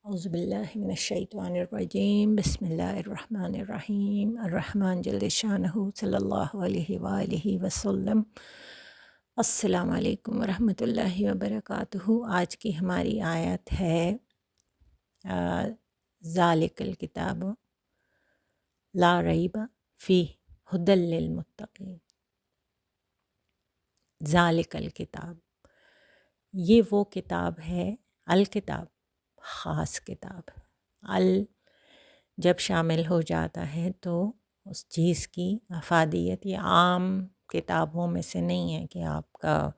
اعوذ باللہ من الشیطان الرجیم بسم اللہ الرحمن الرحیم الرحمن جل شانہ صلی اللہ علیہ وآلہ وسلم۔ السلام علیکم ورحمۃ اللہ وبرکاتہ۔ آج کی ہماری آیت ہے ذالک الکتاب لا ریب فیہ ھدی للمتقین۔ ذالک الکتاب، یہ وہ کتاب ہے، الکتاب خاص کتاب۔ ال جب شامل ہو جاتا ہے تو اس چیز کی افادیت یہ عام کتابوں میں سے نہیں ہے کہ آپ کا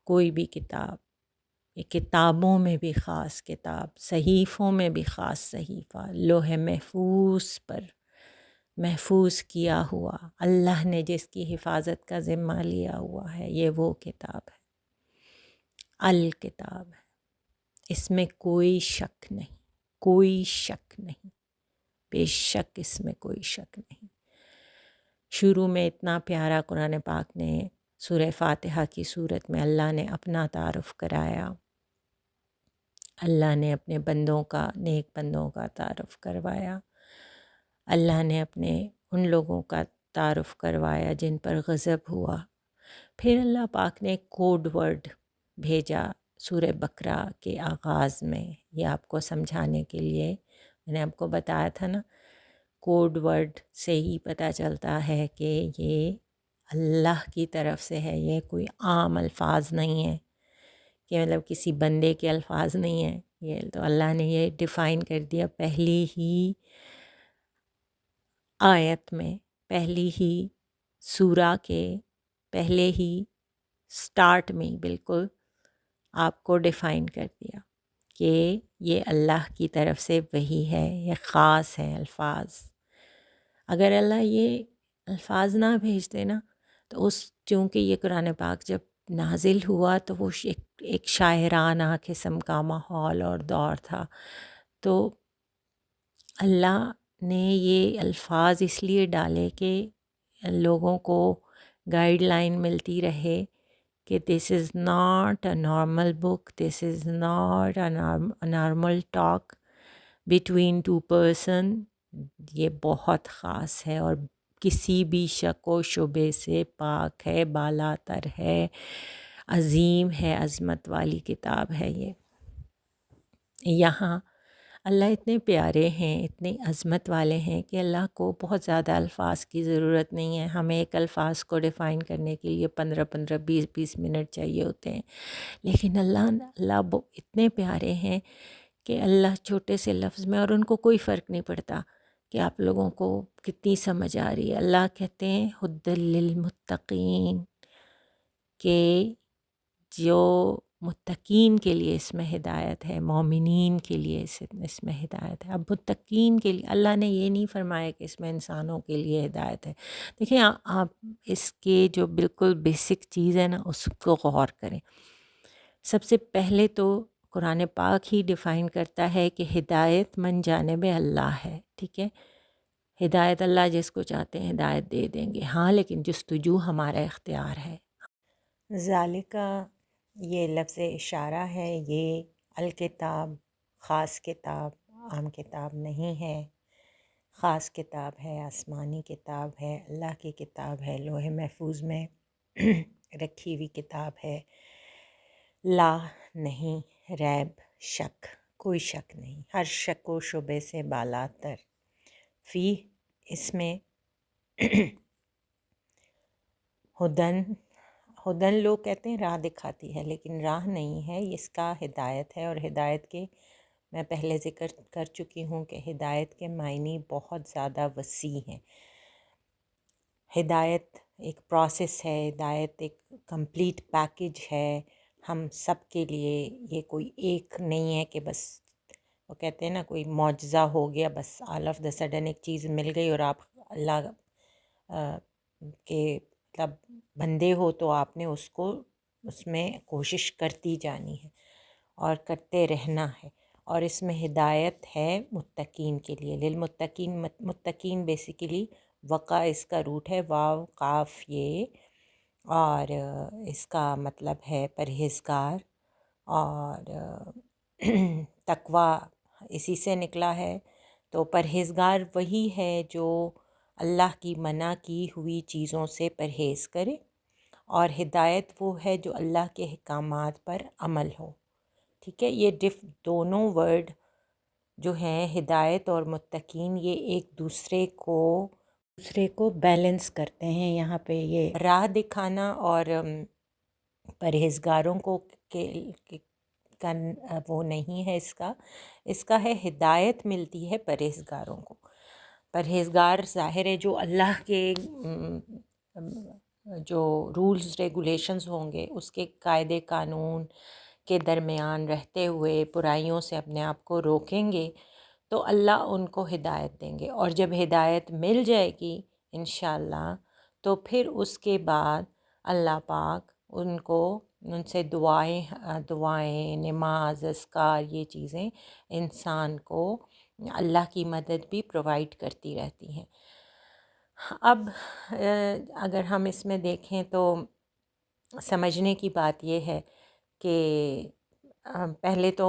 کوئی بھی کتاب، یہ کتابوں میں بھی خاص کتاب، صحیفوں میں بھی خاص صحیفہ، لوح محفوظ پر محفوظ کیا ہوا، اللہ نے جس کی حفاظت کا ذمہ لیا ہوا ہے، یہ وہ کتاب ہے، الکتاب ہے۔ اس میں کوئی شک نہیں، کوئی شک نہیں، بے شک اس میں کوئی شک نہیں۔ شروع میں اتنا پیارا قرآن پاک نے سورہ فاتحہ کی صورت میں اللہ نے اپنا تعارف کرایا، اللہ نے اپنے بندوں کا، نیک بندوں کا تعارف کروایا، اللہ نے اپنے ان لوگوں کا تعارف کروایا جن پر غضب ہوا۔ پھر اللہ پاک نے کوڈ ورڈ بھیجا سورہ بقرہ کے آغاز میں، یہ آپ کو سمجھانے کے لیے میں نے آپ کو بتایا تھا نا، کوڈ ورڈ سے ہی پتہ چلتا ہے کہ یہ اللہ کی طرف سے ہے، یہ کوئی عام الفاظ نہیں ہے کہ مطلب کسی بندے کے الفاظ نہیں ہیں، یہ تو اللہ نے یہ ڈیفائن کر دیا پہلی ہی آیت میں، پہلی ہی سورہ کے پہلے ہی سٹارٹ میں بالکل آپ کو ڈیفائن کر دیا کہ یہ اللہ کی طرف سے وحی ہے، یہ خاص ہیں الفاظ۔ اگر اللہ یہ الفاظ نہ بھیجتے نا تو چونکہ یہ قرآن پاک جب نازل ہوا تو وہ ایک شاعرانہ قسم کا ماحول اور دور تھا، تو اللہ نے یہ الفاظ اس لیے ڈالے کہ لوگوں کو گائیڈ لائن ملتی رہے کہ this is not a normal book, this is not a normal talk between two person, یہ بہت خاص ہے اور کسی بھی شک و شبے سے پاک ہے، بالا تر ہے، عظیم ہے، عظمت والی کتاب ہے یہ۔ یہاں اللہ اتنے پیارے ہیں، اتنے عظمت والے ہیں کہ اللہ کو بہت زیادہ الفاظ کی ضرورت نہیں ہے۔ ہمیں ایک الفاظ کو ڈیفائن کرنے کے لیے 15 20 منٹ چاہیے ہوتے ہیں، لیکن اللہ اتنے پیارے ہیں کہ اللہ چھوٹے سے لفظ میں، اور ان کو کوئی فرق نہیں پڑتا کہ آپ لوگوں کو کتنی سمجھ آ رہی ہے۔ اللہ کہتے ہیں ھدی للمتقین، کہ جو متقین کے لیے اس میں ہدایت ہے، مومنین کے لیے اس میں ہدایت ہے۔ اب متقین کے لیے اللہ نے یہ نہیں فرمایا کہ اس میں انسانوں کے لیے ہدایت ہے۔ دیکھیں آپ اس کے جو بالکل بیسک چیز ہے نا، اس کو غور کریں۔ سب سے پہلے تو قرآن پاک ہی ڈیفائن کرتا ہے کہ ہدایت من جانب اللہ ہے، ٹھیک ہے؟ ہدایت اللہ جس کو چاہتے ہیں ہدایت دے دیں گے، ہاں، لیکن جستجو ہمارا اختیار ہے۔ ذالکہ یہ لفظ اشارہ ہے، یہ الکتاب خاص کتاب، عام کتاب نہیں ہے، خاص کتاب ہے، آسمانی کتاب ہے، اللہ کی کتاب ہے، لوح محفوظ میں رکھی ہوئی کتاب ہے۔ لا نہیں، ریب شک، کوئی شک نہیں، ہر شک و شبے سے بالا تر، فی اس میں ہدن، ہدن لوگ کہتے ہیں راہ دکھاتی ہے، لیکن راہ نہیں ہے، اس کا ہدایت ہے۔ اور ہدایت کے میں پہلے ذکر کر چکی ہوں کہ ہدایت کے معنی بہت زیادہ وسیع ہیں۔ ہدایت ایک پروسیس ہے، ہدایت ایک کمپلیٹ پیکج ہے ہم سب کے لیے۔ یہ کوئی ایک نہیں ہے کہ بس وہ کہتے ہیں نا کوئی معجزہ ہو گیا، بس آل آف دا سڈن ایک چیز مل گئی اور آپ اللہ کے مطلب بندے ہو تو آپ نے اس میں کوشش کرتی جانی ہے اور کرتے رہنا ہے۔ اور اس میں ہدایت ہے متقین کے لیے، للمتقین، متقین بیسیکلی وقع اس کا روٹ ہے، واو قاف یہ، اور اس کا مطلب ہے پرہیزگار، اور تقوی اسی سے نکلا ہے. تو پرہیزگار وہی ہے جو اللہ کی منع کی ہوئی چیزوں سے پرہیز کرے، اور ہدایت وہ ہے جو اللہ کے احکامات پر عمل ہو. ٹھیک ہے، یہ دونوں ورڈ جو ہیں ہدایت اور متقین، یہ ایک دوسرے کو بیلنس کرتے ہیں. یہاں پہ یہ راہ دکھانا اور پرہیزگاروں کو کا وہ نہیں ہے، اس کا ہے ہدایت ملتی ہے پرہیزگاروں کو. پرہیزگار ظاہر ہے جو اللہ کے جو رولز ریگولیشنز ہوں گے اس کے قاعدے قانون کے درمیان رہتے ہوئے برائیوں سے اپنے آپ کو روکیں گے تو اللہ ان کو ہدایت دیں گے. اور جب ہدایت مل جائے گی انشاءاللہ تو پھر اس کے بعد اللہ پاک ان سے دعائیں نماز اذکار یہ چیزیں انسان کو اللہ کی مدد بھی پرووائڈ کرتی رہتی ہیں. اب اگر ہم اس میں دیکھیں تو سمجھنے کی بات یہ ہے کہ پہلے تو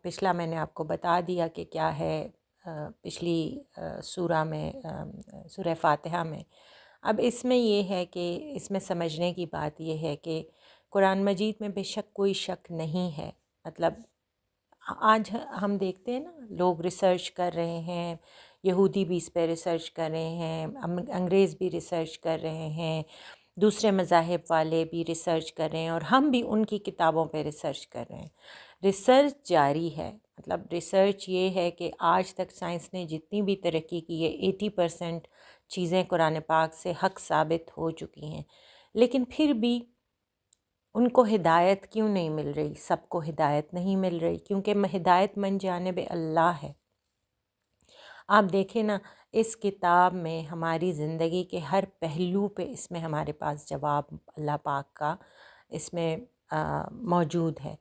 پچھلا میں نے آپ کو بتا دیا کہ کیا ہے پچھلی سورہ میں، سورہ فاتحہ میں. اب اس میں یہ ہے کہ اس میں سمجھنے کی بات یہ ہے کہ قرآن مجید میں بے شک کوئی شک نہیں ہے. مطلب آج ہم دیکھتے ہیں نا، لوگ ریسرچ کر رہے ہیں، یہودی بھی اس پہ ریسرچ کر رہے ہیں، انگریز بھی ریسرچ کر رہے ہیں، دوسرے مذاہب والے بھی ریسرچ کر رہے ہیں، اور ہم بھی ان کی کتابوں پہ ریسرچ کر رہے ہیں. ریسرچ جاری ہے. مطلب ریسرچ یہ ہے کہ آج تک سائنس نے جتنی بھی ترقی کی ہے 80% چیزیں قرآن پاک سے حق ثابت ہو چکی ہیں، لیکن پھر بھی ان کو ہدایت کیوں نہیں مل رہی؟ سب کو ہدایت نہیں مل رہی کیونکہ ہدایت من جانب اللہ ہے. آپ دیکھیں نا، اس کتاب میں ہماری زندگی کے ہر پہلو پہ اس میں ہمارے پاس جواب اللہ پاک کا اس میں موجود ہے.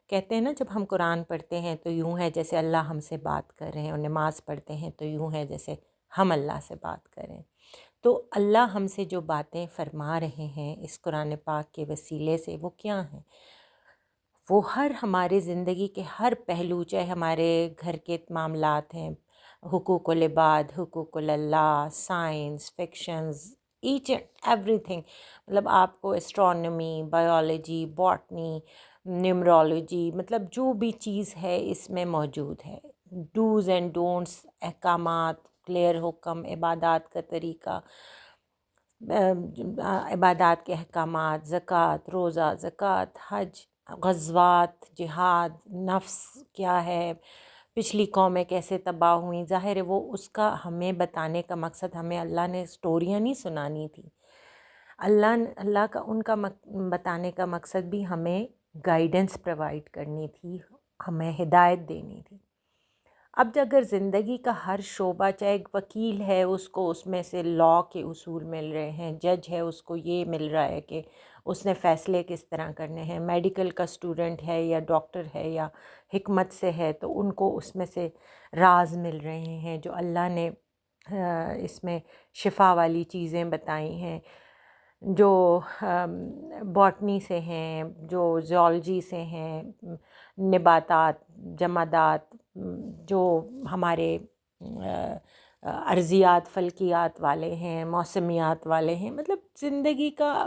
کہتے ہیں نا، جب ہم قرآن پڑھتے ہیں تو یوں ہے جیسے اللہ ہم سے بات کر رہے ہیں، اور نماز پڑھتے ہیں تو یوں ہے جیسے ہم اللہ سے بات کریں. تو اللہ ہم سے جو باتیں فرما رہے ہیں اس قرآن پاک کے وسیلے سے وہ کیا ہیں؟ وہ ہمارے زندگی کے ہر پہلو، چاہے ہمارے گھر کے معاملات ہیں، حقوق العباد، حقوق اللہ، سائنس، فکشنز، ایچ اینڈ ایوری تھنگ. مطلب آپ کو اسٹرانومی، بایولوجی، باٹنی، نیمرولوجی، مطلب جو بھی چیز ہے اس میں موجود ہے. ڈوز اینڈ ڈونٹس، احکامات، کلیئر حکم، عبادات کا طریقہ، عبادات کے احکامات، زکوٰۃ، روزہ، زکوٰۃ، حج، غزوات، جہاد، نفس کیا ہے، پچھلی قومیں کیسے تباہ ہوئیں. ظاہر ہے وہ اس کا ہمیں بتانے کا مقصد، ہمیں اللہ نے سٹوریاں نہیں سنانی تھی. اللہ کا ان کا بتانے کا مقصد بھی ہمیں گائیڈنس پرووائڈ کرنی تھی، ہمیں ہدایت دینی تھی. اب اگر زندگی کا ہر شعبہ، چاہے ایک وکیل ہے اس کو اس میں سے لاء کے اصول مل رہے ہیں، جج ہے اس کو یہ مل رہا ہے کہ اس نے فیصلے کس طرح کرنے ہیں، میڈیکل کا اسٹوڈنٹ ہے یا ڈاکٹر ہے یا حکمت سے ہے تو ان کو اس میں سے راز مل رہے ہیں جو اللہ نے اس میں شفا والی چیزیں بتائی ہیں. جو باٹنی سے ہیں، جو زیولوجی سے ہیں، نباتات، جمادات، جو ہمارے ارضیات فلکیات والے ہیں، موسمیات والے ہیں. مطلب زندگی کا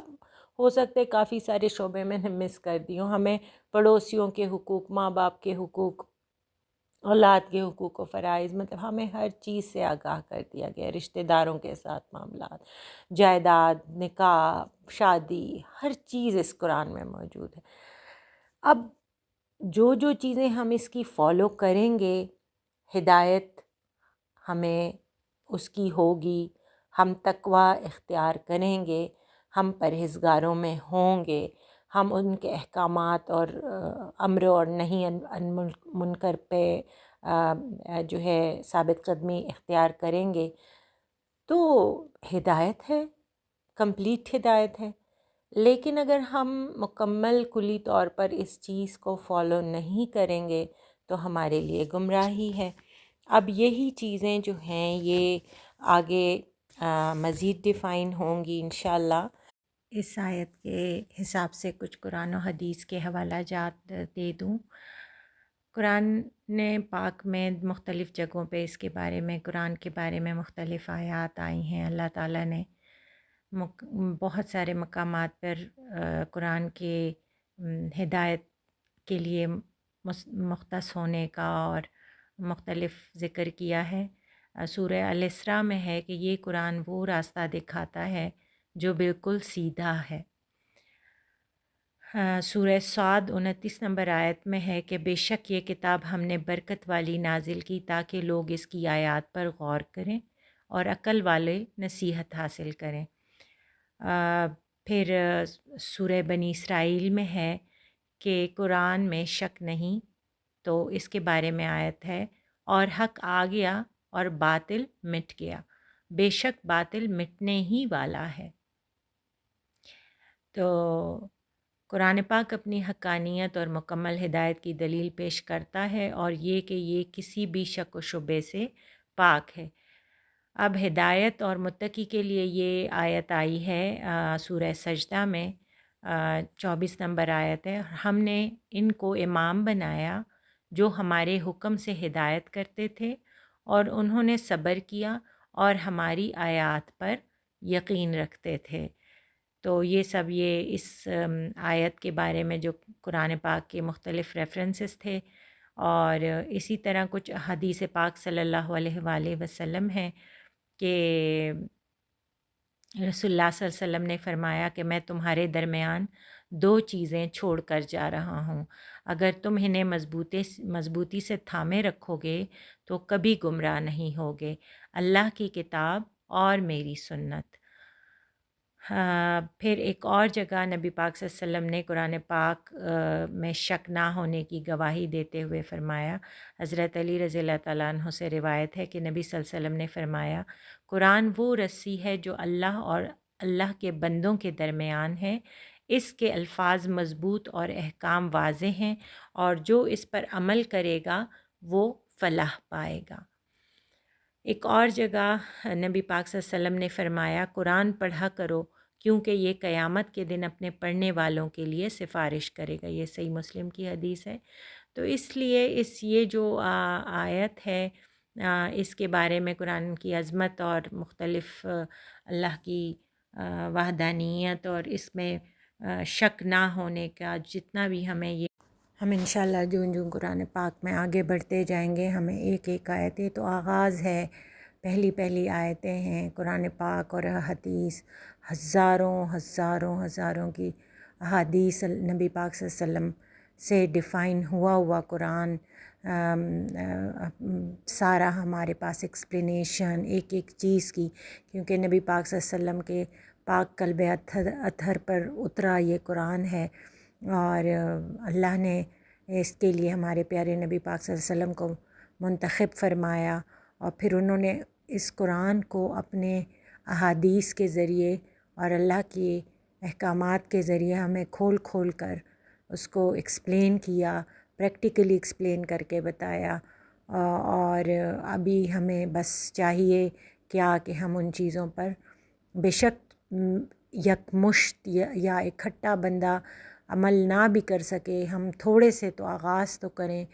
ہو سکتا ہے کافی سارے شعبے میں نے مس کر دی ہوں. ہمیں پڑوسیوں کے حقوق، ماں باپ کے حقوق، اولاد کے حقوق و فرائض، مطلب ہمیں ہر چیز سے آگاہ کر دیا گیا. رشتہ داروں کے ساتھ معاملات، جائیداد، نکاح، شادی، ہر چیز اس قرآن میں موجود ہے. اب جو چیزیں ہم اس کی فالو کریں گے ہدایت ہمیں اس کی ہوگی. ہم تقوی اختیار کریں گے، ہم پرہیزگاروں میں ہوں گے، ہم ان کے احکامات اور امر اور نہیں منکر پہ جو ہے ثابت قدمی اختیار کریں گے تو ہدایت ہے، کمپلیٹ ہدایت ہے. لیکن اگر ہم مکمل کلی طور پر اس چیز کو فالو نہیں کریں گے تو ہمارے لیے گمراہی ہے. اب یہی چیزیں جو ہیں یہ آگے مزید ڈیفائن ہوں گی انشاءاللہ. اس آیت کے حساب سے کچھ قرآن و حدیث کے حوالہ جات دے دوں. قرآن پاک میں مختلف جگہوں پہ اس کے بارے میں، قرآن کے بارے میں مختلف آیات آئی ہیں۔ اللہ تعالیٰ نے بہت سارے مقامات پر قرآن کے ہدایت کے لیے مختص ہونے کا اور مختلف ذکر کیا ہے۔ سورہ الاسراء میں ہے کہ یہ قرآن وہ راستہ دکھاتا ہے جو بالکل سیدھا ہے۔ سورہ صاد 29 نمبر آیت میں ہے کہ بے شک یہ کتاب ہم نے برکت والی نازل کی تاکہ لوگ اس کی آیات پر غور کریں اور عقل والے نصیحت حاصل کریں۔ پھر سورہ بنی اسرائیل میں ہے کہ قرآن میں شک نہیں، تو اس کے بارے میں آیت ہے، اور حق آ گیا اور باطل مٹ گیا، بے شک باطل مٹنے ہی والا ہے۔ تو قرآن پاک اپنی حقانیت اور مکمل ہدایت کی دلیل پیش کرتا ہے، اور یہ کہ یہ کسی بھی شک و شبے سے پاک ہے۔ اب ہدایت اور متقی کے لیے یہ آیت آئی ہے سورہ سجدہ میں، 24 نمبر آیت ہے، ہم نے ان کو امام بنایا جو ہمارے حکم سے ہدایت کرتے تھے اور انہوں نے صبر کیا اور ہماری آیات پر یقین رکھتے تھے۔ تو یہ سب اس آیت کے بارے میں جو قرآن پاک کے مختلف ریفرنسز تھے، اور اسی طرح کچھ حدیث پاک صلی اللہ علیہ وآلہ وسلم ہیں کہ رسول اللہ صلی اللہ علیہ وسلم نے فرمایا کہ میں تمہارے درمیان 2 چیزیں چھوڑ کر جا رہا ہوں، اگر تم انہیں مضبوطی سے تھامے رکھو گے تو کبھی گمراہ نہیں ہوگے، اللہ کی کتاب اور میری سنت۔ پھر ایک اور جگہ نبی پاک صلی اللہ علیہ وسلم نے قرآن پاک میں شک نہ ہونے کی گواہی دیتے ہوئے فرمایا، حضرت علی رضی اللہ تعالیٰ عنہ سے روایت ہے کہ نبی صلی اللہ علیہ وسلم نے فرمایا، قرآن وہ رسی ہے جو اللہ اور اللہ کے بندوں کے درمیان ہے، اس کے الفاظ مضبوط اور احکام واضح ہیں، اور جو اس پر عمل کرے گا وہ فلاح پائے گا۔ ایک اور جگہ نبی پاک صلی اللہ علیہ وسلم نے فرمایا، قرآن پڑھا کرو کیونکہ یہ قیامت کے دن اپنے پڑھنے والوں کے لیے سفارش کرے گا۔ یہ صحیح مسلم کی حدیث ہے۔ تو اس لیے یہ جو آیت ہے، اس کے بارے میں قرآن کی عظمت اور مختلف اللہ کی وحدانیت اور اس میں شک نہ ہونے کا جتنا بھی ہمیں ہم انشاءاللہ جو قرآن پاک میں آگے بڑھتے جائیں گے، ہمیں ایک ایک آیتیں تو آغاز ہے، پہلی آیتیں ہیں قرآن پاک اور حدیث، ہزاروں کی احادیث نبی پاک صلی اللہ علیہ وسلم سے ڈیفائن ہوا قرآن، سارا ہمارے پاس ایکسپلینیشن ایک ایک چیز کی، کیونکہ نبی پاک صلی اللہ علیہ وسلم کے پاک قلب اطہر پر اترا یہ قرآن ہے، اور اللہ نے اس کے لیے ہمارے پیارے نبی پاک صلی اللہ علیہ وسلم کو منتخب فرمایا، اور پھر انہوں نے اس قرآن کو اپنے احادیث کے ذریعے اور اللہ کے احکامات کے ذریعے ہمیں کھول کر اس کو ایکسپلین کیا، پریکٹیکلی ایکسپلین کر کے بتایا، اور ابھی ہمیں بس چاہیے کیا کہ ہم ان چیزوں پر بے شک یکمشت یا اکٹھا بندہ عمل نہ بھی کر سکے، ہم تھوڑے سے تو آغاز تو کریں،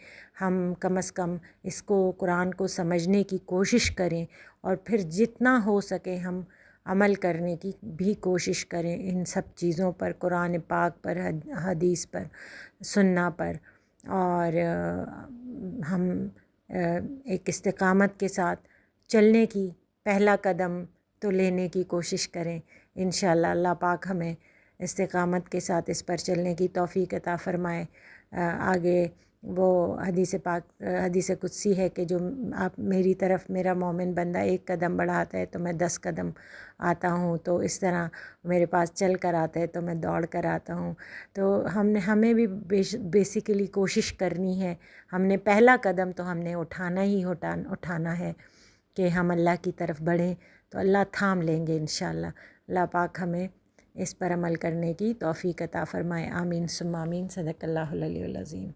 ہم کم از کم اس کو قرآن کو سمجھنے کی کوشش کریں، اور پھر جتنا ہو سکے ہم عمل کرنے کی بھی کوشش کریں ان سب چیزوں پر، قرآن پاک پر، حدیث پر، سنہ پر، اور ہم ایک استقامت کے ساتھ چلنے کی پہلا قدم تو لینے کی کوشش کریں۔ انشاءاللہ اللہ پاک ہمیں استقامت کے ساتھ اس پر چلنے کی توفیق عطا فرمائے۔ آگے وہ حدیث قدسی ہے کہ جو آپ میری طرف میرا مومن بندہ 1 قدم بڑھاتا ہے تو میں 10 قدم آتا ہوں، تو اس طرح میرے پاس چل کر آتا ہے تو میں دوڑ کر آتا ہوں۔ تو ہمیں بھی بیسیکلی کوشش کرنی ہے، ہم نے پہلا قدم تو ہم نے اٹھانا ہے کہ ہم اللہ کی طرف بڑھیں، تو اللہ تھام لیں گے انشاءاللہ۔ اللہ پاک ہمیں اس پر عمل کرنے کی توفیق عطا فرمائے، آمین ثم آمین، صدق اللہ العلی العظیم۔